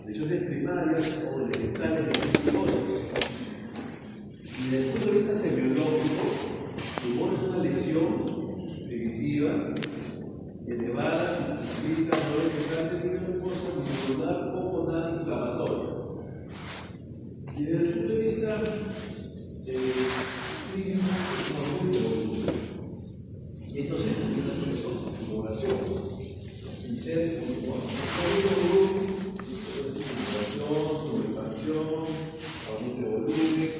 lesiones primarias o elementales de los tumores. Y desde el punto de vista semiológico, el tumor es una lesión primitiva elevada, simplifica, dolor que está teniendo cosas muscular poco nada inflamatoria. Y desde el punto de vista clínico, es una muy evolutiva. Y entonces termina con eso, tumoración. Sin ser tumor. Tumoración, aumento de volumen.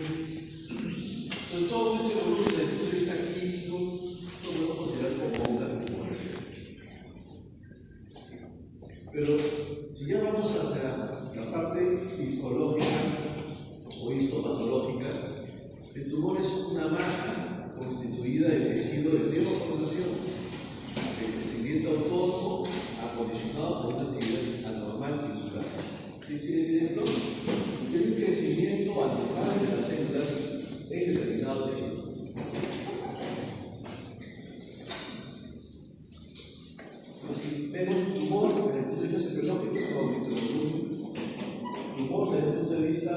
Entonces, todo este volumen desde el punto de vista clínico lo podemos considerar como una tumoración. Pero si ya vamos hacia la parte histológica o histopatológica, el tumor es una masa constituida de tejido de neoformación, de crecimiento autónomo acondicionado por una actividad anormal tisular. ¿Qué quiere decir esto? Que hay un crecimiento anormal de las células en determinado tejido. Si vemos un tumor desde el punto de vista semiológico, tumor desde el punto de vista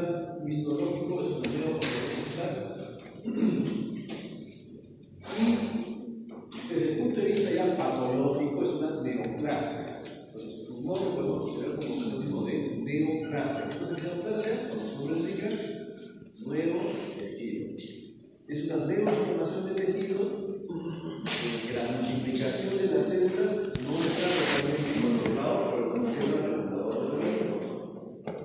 histológico es una neoformación. Y desde el punto de vista ya patológico es una neoplasia. Entonces, el tumor lo podemos considerar como sinónimo de neoplasia. Entonces, neoplasia, como su nombre indica, nuevo tejido. Es una neoformación de tejido en que la multiplicación de las células no está totalmente controlada por el sistema regulador del organismo.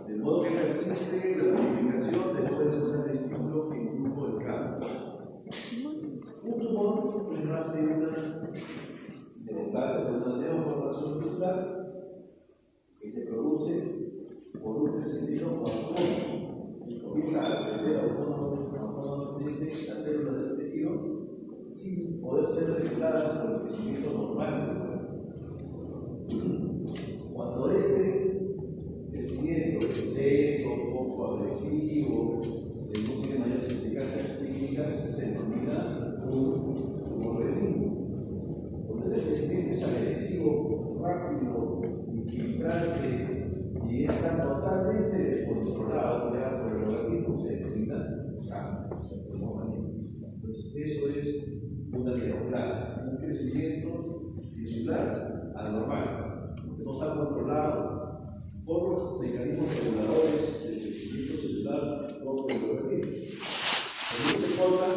De modo que persiste la multiplicación después de ser distinto en grupo de campo. Un tumor es más de una neoformación tisular que se produce por un crecimiento autónomo y comienza a crecer autónomamente las células de este tejido sin poder ser reguladas por el crecimiento normal del cuerpo. Cuando este crecimiento es lento, poco agresivo, no tiene mayores implicancias clínicas, se denomina un tumor benigno. Cuando este crecimiento es agresivo, rápido, infiltrante y está totalmente descontrolado ya por el organismo, se denomina cáncer, tumor maligno. Entonces, eso es una neoplasia, un crecimiento tisular anormal, que no está controlado por los mecanismos reguladores del crecimiento celular propio del organismo. Cuando se corta,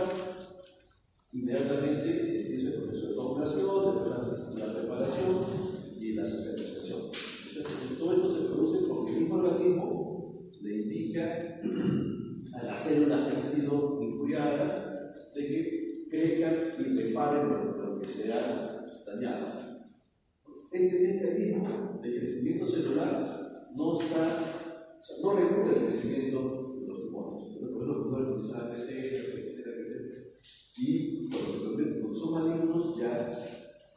inmediatamente empieza el proceso de formación, de la preparación y la cicatrización. Entonces, todo esto se produce porque el mismo organismo le indica a las células que han sido injuriadas de que crezcan y reparen lo que se ha dañado. Este mecanismo de crecimiento celular no regula el crecimiento de los tumores. Por eso los tumores comienzan a crecer, y cuando son malignos ya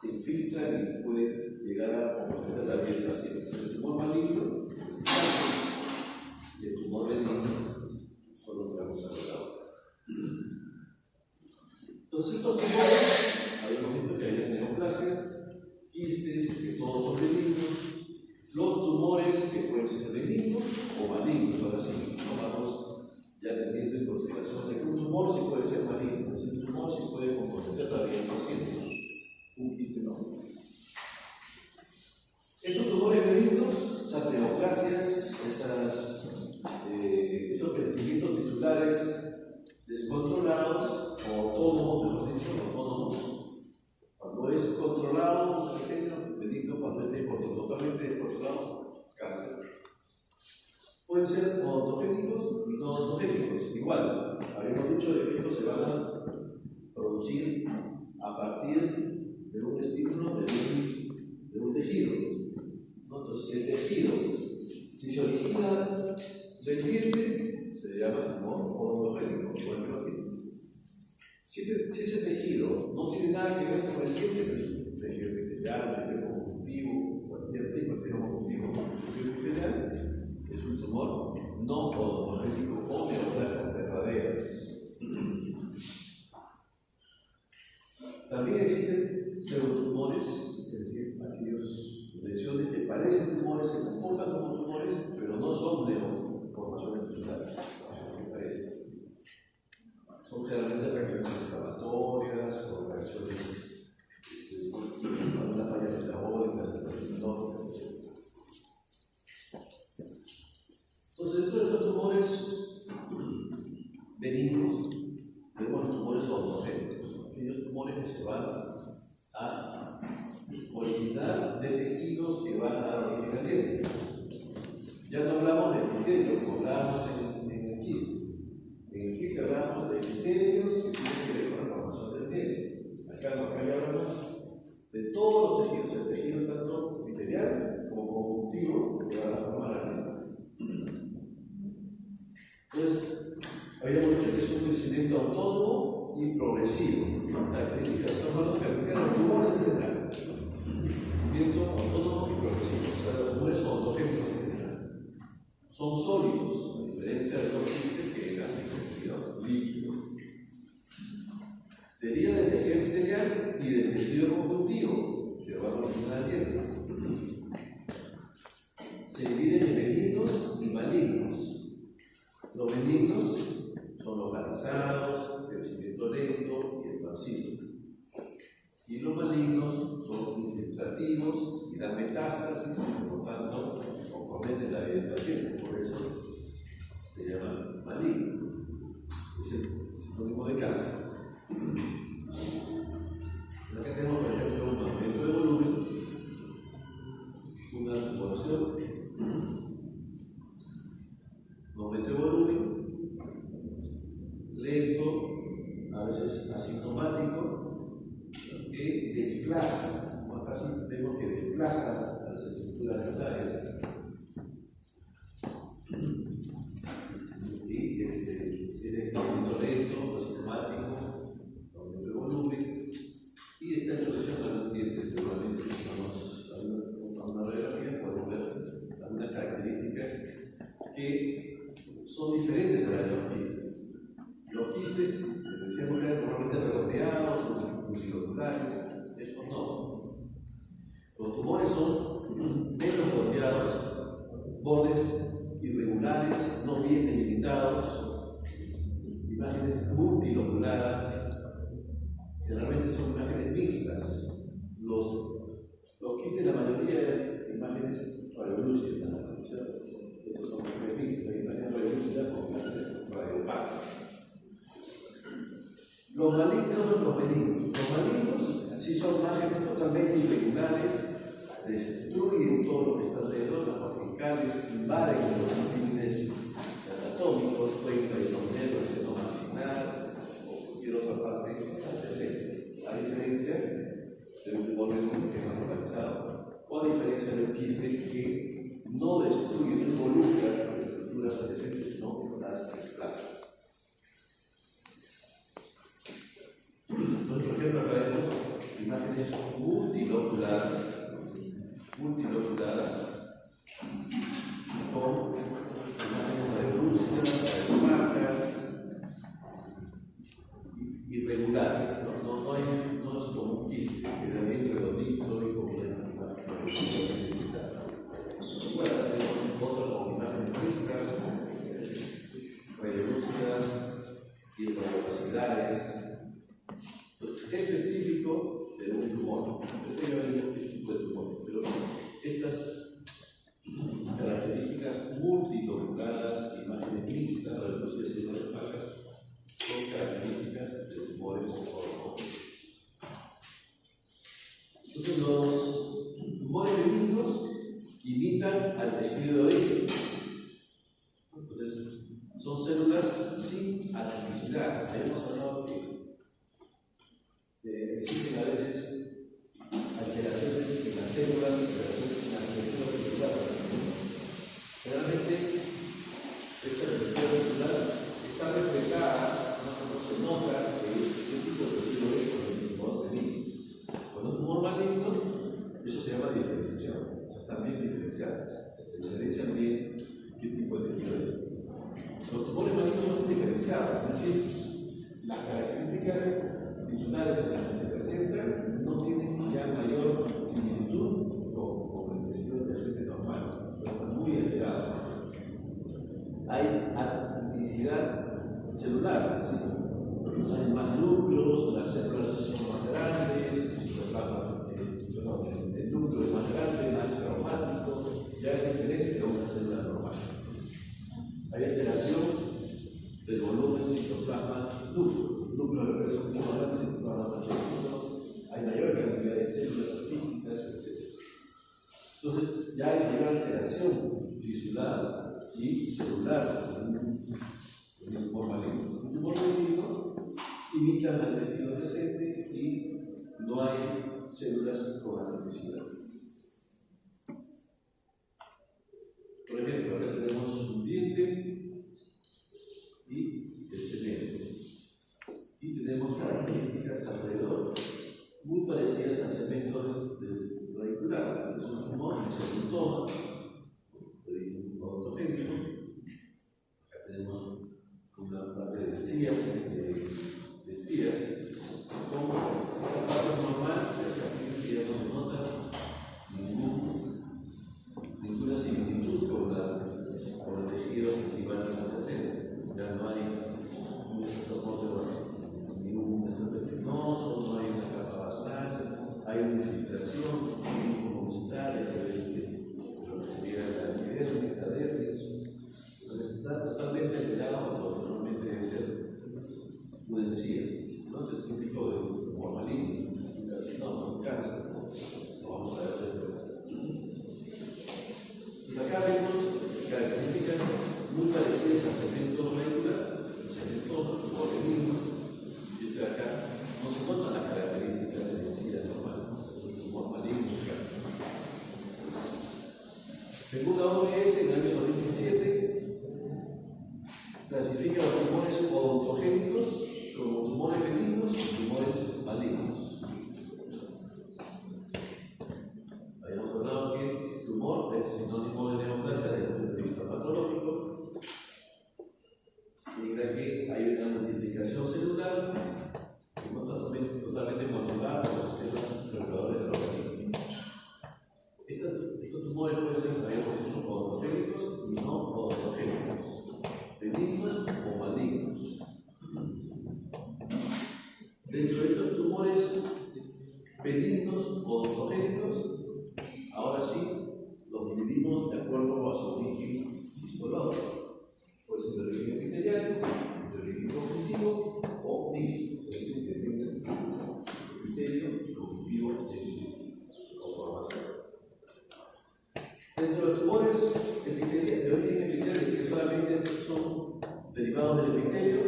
se infiltran y pueden llegar a comprometer la vida del paciente. El tumor maligno es el cáncer y el tumor benigno son los que vamos a ver ahora. Entonces, estos tumores, habíamos visto que hay neoplasias, quistes, que todos son benignos. Los tumores que pueden ser benignos o malignos, ahora sí, no vamos ya teniendo en consideración de que un tumor sí puede ser maligno, un tumor sí puede comprometer la vida del paciente, un quiste no. Estos tumores benignos, esas neoplasias, esos crecimientos tisulares descontrolados o autónomos, mejor dicho, autónomos, cuando es controlado, un pequeño benigno, cuando es totalmente descontrolado, cáncer. Pueden ser autogénicos y no autogénicos. Igual, habíamos dicho de que estos se van a producir a partir de un estímulo de un tejido. Entonces, el tejido, si se origina del diente, se llama tumor autogénico, igual que lo mismo. Si ese tejido no tiene nada que ver con el diente, pero es un tejido epitelial, un tejido conjuntivo, cualquier tipo de tejido conjuntivo epitelial, es un tumor no autogénico o neoplasias verdaderas. También existen pseudotumores, es decir, aquellas lesiones que parecen tumores, se comportan como tumores, pero no son neoformaciones tumorales. Son generalmente reacciones inflamatorias o reacciones con una falla metabólica, entonces, dentro de estos tumores benignos, tenemos los tumores oncogénicos, aquellos tumores que se van a originar de tejidos que van a dar origen al diente. Ya no hablamos de epitelios, como hablábamos en el quiste. En el quiste hablamos de epitelios que tienen que ver con la formación del diente. Acá hablamos de todos los tejidos, el tejido tanto epitelial como conjuntivo que van a formar la diente. Entonces, habíamos dicho que es un crecimiento autónomo y progresivo. Características de los tumores en general. Crecimiento autónomo y progresivo. O sea, los tumores son autogénicos en general. Son sólidos, a diferencia de los quistes que eran líquidos. Deriva del tejido epitelial y del tejido conjuntivo, que va a originar el diente. Se dividen en benignos y malignos. Los benignos son localizados, crecimiento lento y expansivo. Y los malignos son infiltrativos y dan metástasis, y por tanto comprometen la vida del paciente. Por eso se llama maligno. Es el sinónimo de cáncer. Acá tenemos, por ejemplo, un aumento de volumen, una población. Aumento de volumen, lento, a veces asintomático, que desplaza, más fácil vemos que desplaza a las estructuras dentarias. Y es aumento lento, asintomático, aumento de volumen, y esta introducción a los dientes. Seguramente, si vamos a una radiografía, podemos ver algunas características que son diferentes de las de los quistes. Los quistes, decíamos que eran normalmente redondeados, multiloculares, estos no. Los tumores son menos redondeados, bordes irregulares, no bien delimitados, imágenes multiloculares, generalmente son imágenes mixtas. Los quistes, la mayoría de imágenes radiolúcidas. Estos son imágenes radiolúcidas con imágenes radiopáticas. Los malignos son los benignos. Los malignos sí son imágenes totalmente irregulares, destruyen todo lo que está alrededor, las corticales, invaden los límites anatómicos, pueden comprometer el seno maxilar o cualquier otra parte adjacente. A diferencia de un tumor benigno que es más localizado, o a diferencia de un quiste que no destruye, no involucra las estructuras adyacentes, sino que las desplaza. Entonces, por ejemplo, acá vemos imágenes multiloculares, con imágenes radiolúcidas, radiopáticas, irregulares. No es como un quiste, que era bien redondito y con una imagen radiolúcida. Bueno, tenemos otras con imágenes mixtas, radiolúcidas y radiovacilares. Esto es típico de un tumor. Esto ya veremos qué tipo de tumor, pero estas características multiloculadas, imágenes mixtas, radiolúcidas y radiopáticas son características de tumores ortogénicos. Entonces, los tumores benignos imitan al tejido de origen. Entonces, son células sin atipicidad. Habíamos hablado que existen a veces alteraciones en las células, alteraciones en la arquitectura celular. Generalmente, esta arquitectura celular está reflejada, más o menos se nota que este tipo de tejido es con el tumor benigno. Cuando un tumor maligno, eso se llama diferenciación. O sea, están bien diferenciadas. Se diferencian bien qué tipo de tejido es. Los tumores malignos son diferenciados, es decir, las características visuales en las que se presentan no tienen ya mayor similitud con el tejido adyacente normal, pero están muy alterados. hay autenticidad celular, ¿sí? Hay más núcleos, las células son más grandes, el núcleo es más grande, más traumático, ya es diferente a una célula normal. Hay alteración del volumen citoplasma núcleo representa un volumen citoplasma más chiquito, hay mayor cantidad de células artísticas, etc. Entonces, ya hay mayor alteración tisular y celular en el tumor maligno. El tumor maligno imita al tejido presente y no hay células con atomicidad. Por ejemplo, acá tenemos un diente y el cemento. Y tenemos características alrededor muy parecidas al cemento del radicular. Es un tumor, un cementoma, de origen odontogénico. Acá tenemos una parte del CIA, como la parte normal, aquí ya no se nota ninguna similitud con el tejido gingival adyacente. Ya no hay ningún efecto pigmenoso, no hay una capa basal, hay una infiltración linfococitaria a nivel de lo que sería la dermis. Entonces está totalmente alterado lo que normalmente debe ser una encía. ¿No? Es típico de un tumor maligno, un carcinoma, un cáncer. Lo vamos a ver después. Y acá vemos características muy parecidas al cemento radicular, un cementoma, un organismo. Y acá no se notan las características de la encía normal, un tumor maligno, un cáncer. Según la OMS, en el año 2017, clasifica los tumores odontogénicos como tumores benignos y tumores malignos. Habíamos hablado que tumor es sinónimo de neoplasia desde el punto de vista patológico, y que hay una multiplicación celular que no está totalmente controlada por los sistemas reguladores del organismo. Estos tumores pueden ser, habíamos dicho, odontogénicos y no odontogénicos, benignos o malignos. Dentro de estos tumores benignos o odontogénicos, ahora sí los dividimos de acuerdo a su origen histológico. Puede ser de origen epitelial, de origen conjuntivo o mixto. Es decir, que tienen epitelio y conjuntivo en conformación. Dentro de los tumores de origen epitelial, que solamente son derivados del epitelio,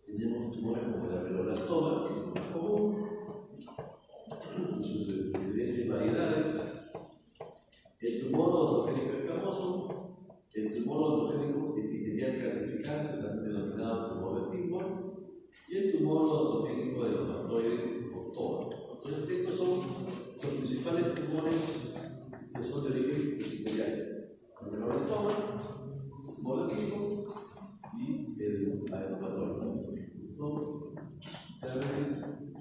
tenemos tumores como el ameloblastoma, que es el más común, en sus diferentes variedades, el tumor odontogénico escamoso, el tumor odontogénico epitelial calcificante, también denominado tumor de Pittsburgh, y el tumor odontogénico de los mastoides o toma. Entonces, estos son los principales tumores que son de origen epitelial: el ameloblastoma, el tumor de Pittsburgh y el adenopatoide. Son realmente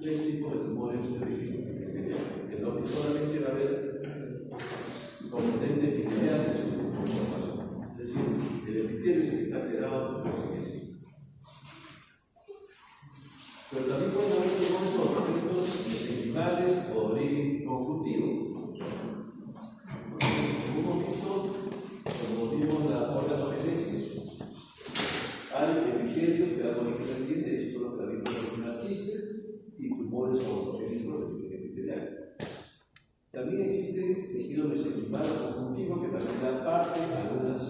tres tipos de tumores de origen epitelial, que lo que solamente va a haber componente epitelial en su conformación. Es decir, el epitelio es el que está alterado en su crecimiento. Pero también pueden haber tumores odontogénicos mesenquimales o de origen conjuntivo. Como hemos visto, cuando vimos la organogenesis, hay epitelios que dan origen al diente, de hecho son los que vimos en los quistes, y tumores odontogénicos de origen epitelial. También existe tejido mesenquimal o conjuntivo que también da parte a algunas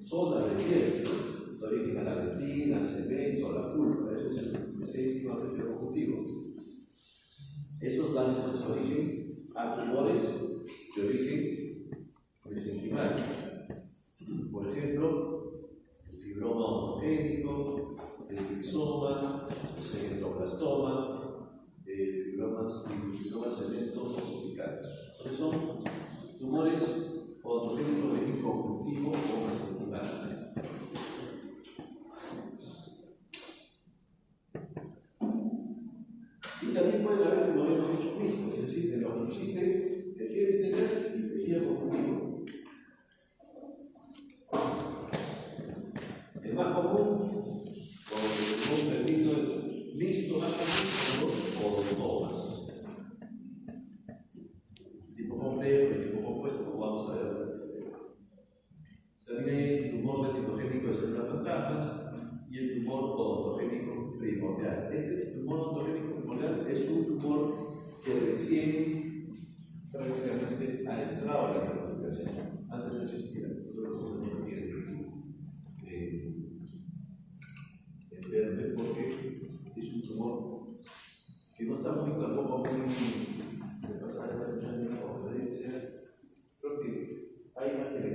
zonas de piel, ¿no? De origen a la retina, al cemento, a la pulpa. Eso es el mesenquimal o conjuntivo. Esos dan entonces origen a tumores de origen mesenquimal. Por ejemplo, el fibroma odontogénico, el rixoma, el cementoblastoma, fibromas cementos osificados. Entonces son tumores odontogénicos de origen conjuntivo o mesenquimales. Y también pueden haber, como habíamos dicho, mixtos, es decir, en los que existe tejido epitelial y tejido conjuntivo.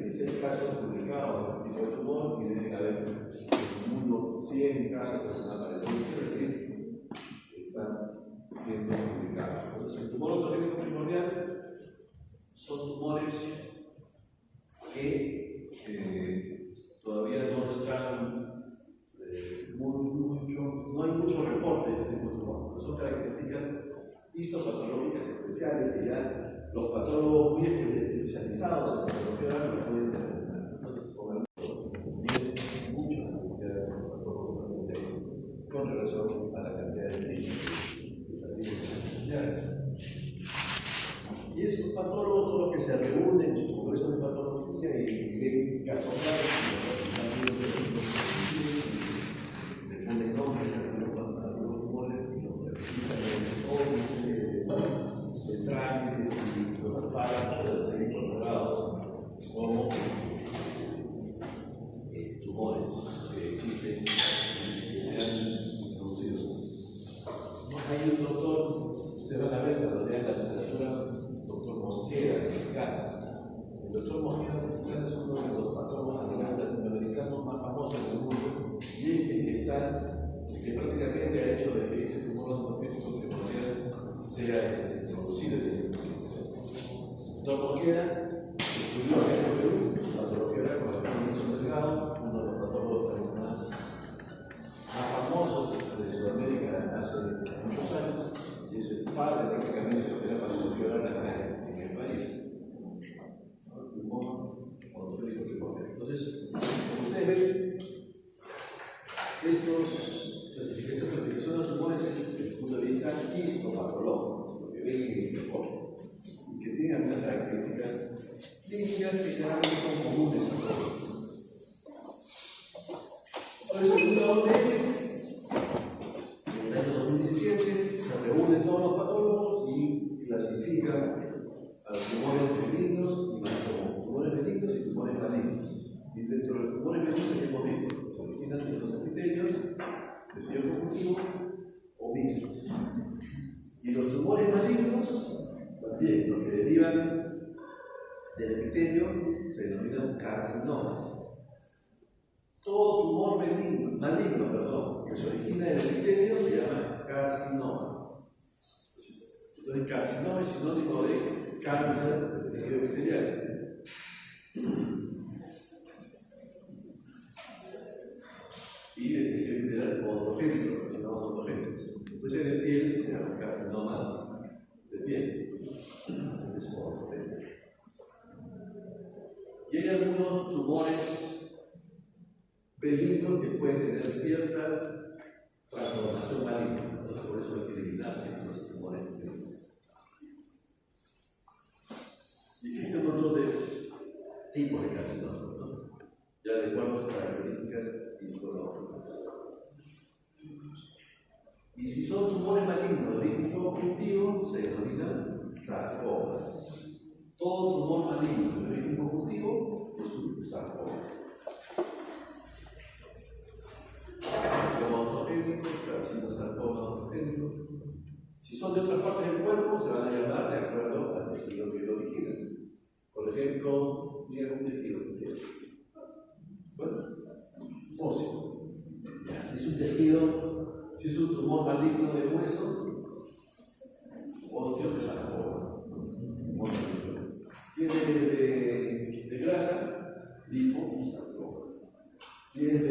26 casos publicados de este tipo de tumor y deben haber en el mundo 100 casos que han aparecido, es decir, están siendo publicados. Entonces, el tumor ontogénico primordial son tumores que todavía no están no hay mucho reporte de este tipo de tumor, pero son características histopatológicas especiales que ya los patólogos muy especializados en patología lo pueden determinar. Entonces, mucha cantidad de patólogos con relación a la cantidad de niños que salen. Y esos patólogos son los que se reúnen en su congreso de patología y ven casos raros, le ponen nombres a algunos tumores y los clasifican en trámites y los amparan para ser incorporados como tumores que existen y que se han introducido. Hay un doctor, ustedes van a ver cuando lean la literatura, doctor Mosquera, mexicano. El doctor Mosquera, mexicano, es uno de los patólogos latinoamericanos más famosos del mundo y es el que prácticamente ha hecho de que este tumor ontogénico primordial sea introducido en la investigación. El doctor Mosquera estudió en el Perú, patología con el doctor Delgado, uno de los patólogos más famosos de Sudamérica hace muchos años, y es el padre prácticamente de lo que era patología oral en el país. El tumor ontogénico primordial. Entonces, como ustedes ven, estas clasificaciones de tumores desde el punto de vista histopatológico, lo que ven en el cuerpo, y que tienen algunas características clínicas que generalmente son comunes a todos. Por eso, en una OMS, en el año 2017, se reúnen todos los patólogos y clasifican a los tumores benignos y como tumores benignos y tumores malignos. Y dentro de los tumores benignos hemos visto que se originan de los epitelios, de tejido conjuntivo o mixtos. Y los tumores malignos, también los que derivan del epitelio, se denominan carcinomas. Todo tumor maligno, que se origina del epitelio se llama carcinoma. Entonces, carcinoma es sinónimo de cáncer del tejido epitelial. Y del tejido epitelial ontogénico, carcinomas ontogénicos. Después en el piel se llama carcinoma de piel. Es ontogénico. Y hay algunos tumores benignos que pueden tener cierta transformación maligna. Entonces, por eso hay que eliminarse los tumores benignos. Existen un montón de tipos de carcinomas, ¿no? Ya de acuerdo a sus características histológicas. Y si son tumores malignos de origen conjuntivo, se denominan sarcomas. Todo tumor maligno de origen conjuntivo es un sarcoma. Carcinosarcoma ontogénico. Si son de otras partes del cuerpo, se van a llamar de acuerdo al tejido que lo origina. Por ejemplo, miren un tejido. Bueno, óseo. Si es un tejido, si es un tumor maligno de hueso, osteosarcoma. Si es de grasa, liposarcoma. Si es de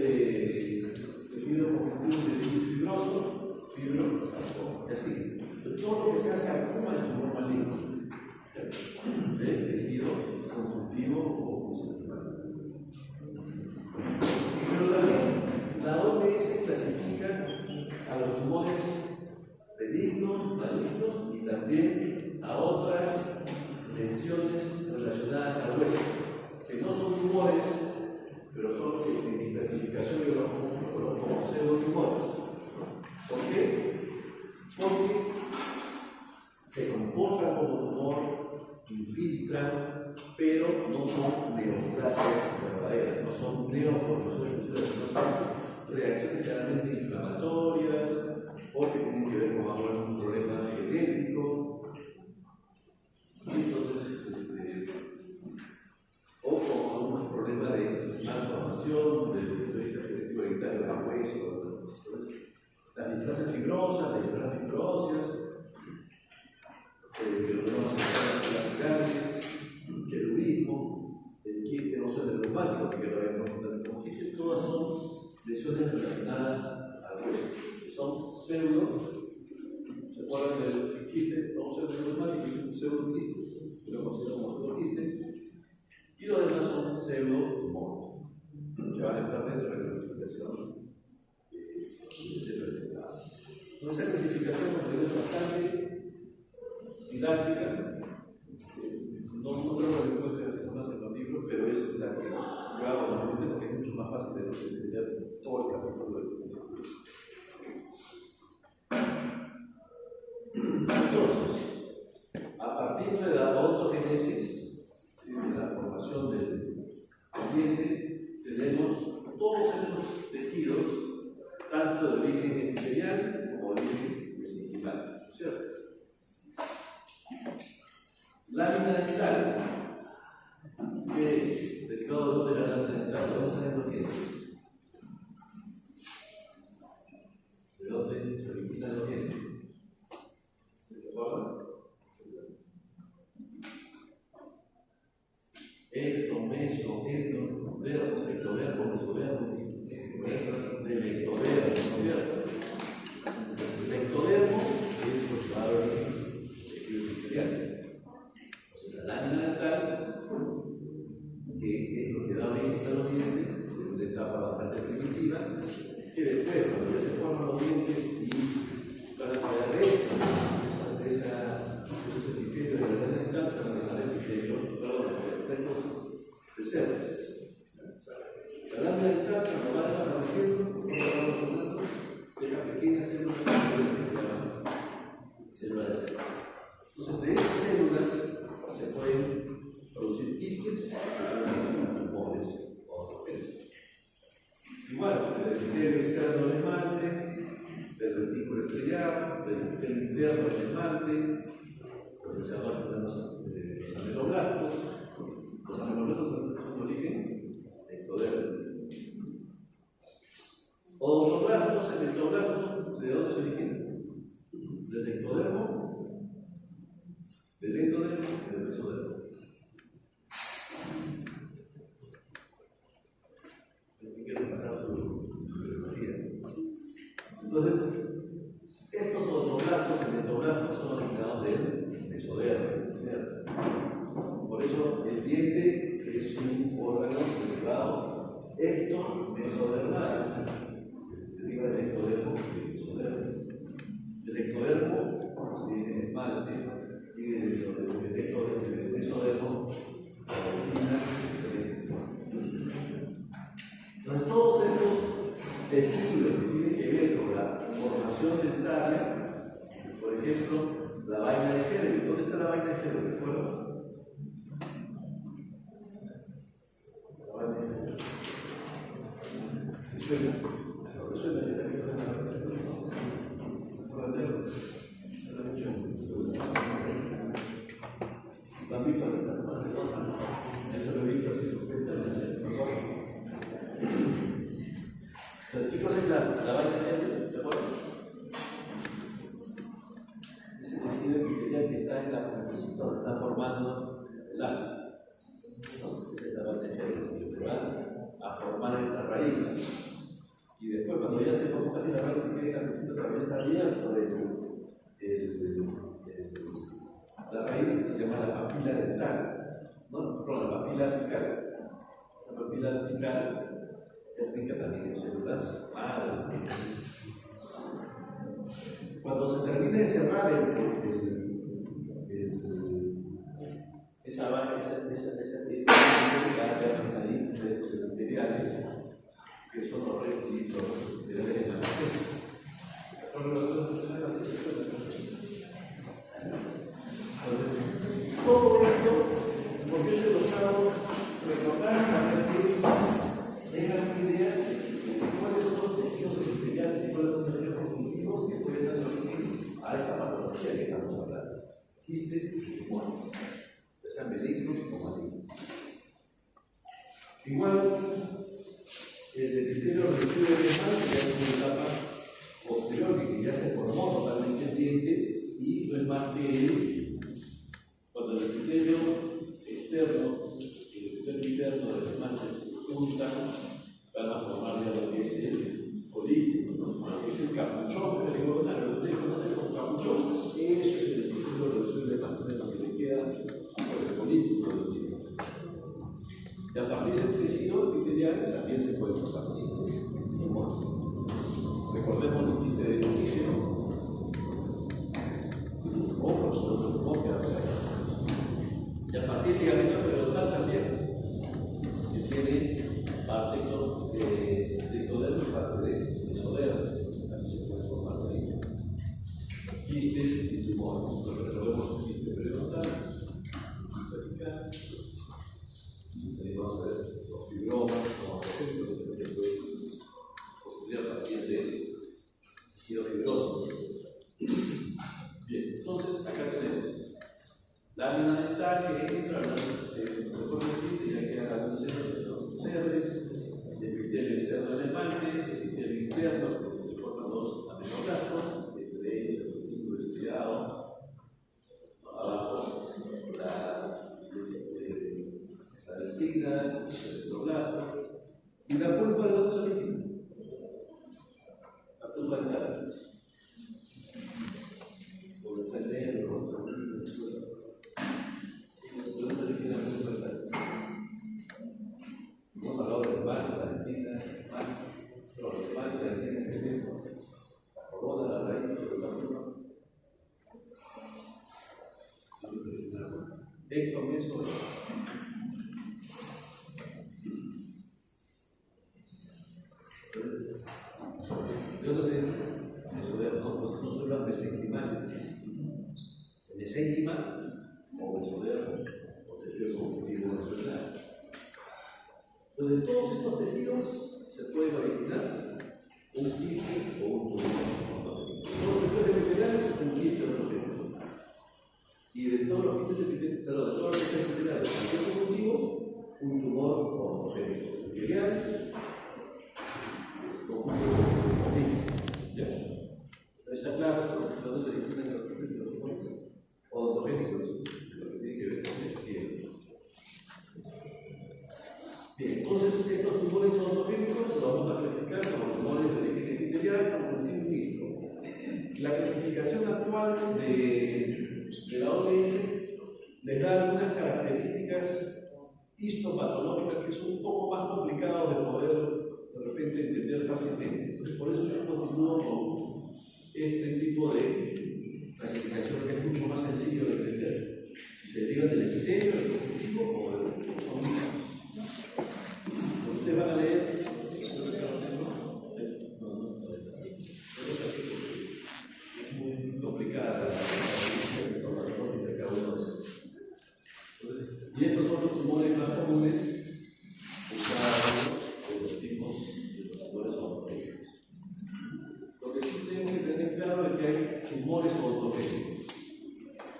tejido conjuntivo fibroso, fibrosarcoma. Y así. Todo lo que sea sarcoma es tumor maligno. De tejido conjuntivo o muscular. Pero también la OMS clasifica a los tumores benignos, malignos y también a otras lesiones relacionadas al hueso, que no son tumores, pero son que en mi clasificación yo los conozco como pseudotumores. ¿Por qué? Porque se comportan como tumor, infiltran, pero no son neoplasias verdaderas, no son neoformaciones, no son reacciones claramente inflamatorias, porque tienen que ver con algún problema genético. Entonces, o con fibrosas, de fibras fibróseas, que los demás laterales, querubismo, el quiste óseo neumático, que lo habíamos comentado como quiste, todas son lesiones relacionadas al hueso, que son pseudo. ¿Se acuerdan del quiste óseo neumático? Que es un pseudoquiste, que lo consideramos como pseudoquiste, y los demás son pseudotumores, que van a estar dentro de la clasificación presentada. Esa clasificación es bastante didáctica, no creo que después de las en los libros, pero es la que yo hago normalmente porque es mucho más fácil de entender todo el capítulo de Entonces, a partir de la ontogénesis, de la formación del diente, tenemos todos estos tejidos, tanto de origen epitelial como de origen mesenquimal, ¿cierto? Lámina dental, ¿qué es? ¿Derivado de la lámina dental? ¿Dónde salen los dientes? ¿De dónde se originan los dientes? ¿Se acuerdan? Ecto, meso, endo, verbo, ectoverbo, mesoverbo, del ectodermo, ¿cierto? El ectodermo es lo que va a dar tejido epitelial. La lámina dental, que es lo que da origen a los dientes, es una etapa bastante primitiva, que después, cuando ya se forman los dientes y van a quedar restos de esos epitelios de la lámina dental, se van a dejar epitelios, restos de células. La lámina dental, cuando va desapareciendo, deja pequeñas células que se llaman células de células. Entonces, de esas células se pueden producir quistes, tumores o ortopedia. Igual, del epitelio externo del esmalte, del retículo estrellado, del epitelio interno del esmalte, lo que se llaman los ameloblastos. Los ameloblastos son de origen ectodermo. Odontoblastos, ectoblastos, ¿de dónde se originan? Del ectodermo, del endodermo y del mesodermo. Aquí quiero pasar su bibliografía. Entonces, estos odontoblastos, ectoblastos son originados del mesodermo, ¿cierto? Por eso el diente es un órgano derivado ectomesodermal. Deriva del ectodermo y del mesodermo. Del ectodermo viene el esmalte y del mesodermo la retina. Entonces, todos estos tejidos que tienen que ver con la formación dentaria, por ejemplo, la vaina de Herbig. ¿Dónde está la vaina de Herbig? ¿Se acuerdan? ¿Qué cosa es la vaina de Herbig? ¿Se acuerdan? Ese tejido epitelial que está en la puntita donde está formando el lápiz. Esa es la vaina de Herbig, que se va a formar en la raíz. Y después, cuando ya se forma casi la raíz, se queda el también está abierto la raíz se llama la papila dental, ¿no? Perdón, la papila apical. Esa papila apical es rica también en células madre. Cuando se termine de cerrar esa ahí de estos epiteliales, que son los restos de la anestesia. Entonces, todo esto, porque yo lo hago recordar para que tengan una idea de cuáles son los tejidos epiteliales y cuáles son los tejidos conjuntivos que pueden dar origen a esta patología que estamos hablando. Quistes y tumores, ya sean benignos o malignos. Igual, el epitelio recibe de mal, que ya es una etapa posterior y que ya se se formó totalmente el diente y no es más que él, cuando el epitelio externo y el epitelio interno de los manches se juntan, van a formar ya lo que es el folículo, ¿no? Lo que es el capuchón perigonal. Ustedes conocen como capuchón, eso es el epitelio reducido de manches, lo que le queda por el folículo del diente. Y a partir del tejido epitelial también se puede usar recordemos el quiste de oxígeno o por su copia. Y a partir del ligamento periodontal también, que tiene parte de ectodermo y parte de mesodermo, también se puede formar de ahí. Quistes y tumores. Recordemos el quiste periodontal, vamos a ver los fibromas, como por ejemplo, a partir de tejido fibroso. Bien, entonces acá tenemos lámina dental que entra, ya queda la cerdes, el epitelio externo del esmalte, el epitelio interno, que forman dos amenoblastos, entre ellos el folículo estriado, abajo la espina, el citoblasto, y la pulpa de dónde se origina. La pulpa dental. Por el cerebro, por el ¿dónde origina la pulpa dental? Hemos hablado del mar, la espina, el mar, pero el mar, la espina, el cerebro, la corona, la raíz, la pulpa. El comienzo yo no sé, no son las mesenquimales. El mesenquima o mesodermo o tejido conjuntivo nacional. Entonces, de todos estos tejidos se puede originar un quiste o un tumor. Todos los tejidos epiteliales un quiste ortogénico. Y de todos los quistes epiteliales conjuntivos, un tumor ortogénico. Epiteliales, está claro, entonces se distinguen los tumores odontogénicos, lo que tiene que ver con el tejido. Bien, entonces estos tumores odontogénicos los vamos a clasificar como tumores de origen epitelial conjuntivo mixto. La clasificación actual de la OMS les da algunas características histopatológicas que son un poco más complicados de poder de repente entender fácilmente. Entonces, por eso yo continúo con este tipo de clasificación que es mucho más sencillo de entender. Si se deriva del epitelio, del conjuntivo o del cromosoma. Ustedes van a leer. Es muy complicada la clasificación de cada uno de ellos. Y estos son los tumores más comunes de cada uno de los tipos de los tumores odontogénicos. Lo que sí tenemos que tener claro es que hay tumores odontogénicos.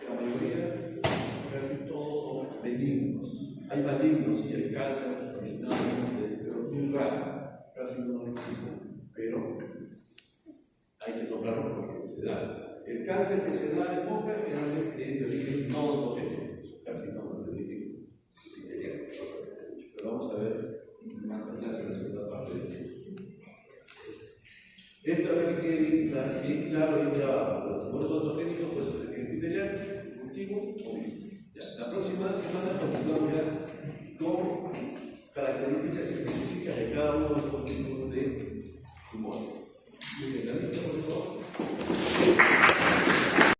La mayoría, casi todos son benignos. Hay malignos y el cáncer, pero es muy raro, casi no existe. Pero hay que nombrarlo porque se da. El cáncer que se da en boca generalmente es de origen no odontogénico, casi no de origen epitelial. Pero vamos a ver la segunda parte de esto. Esta vez que quede bien claro y grabado, los tumores odontogénicos pueden ser epitelial, conjuntivo o mixto. La próxima semana continuamos ya con características específicas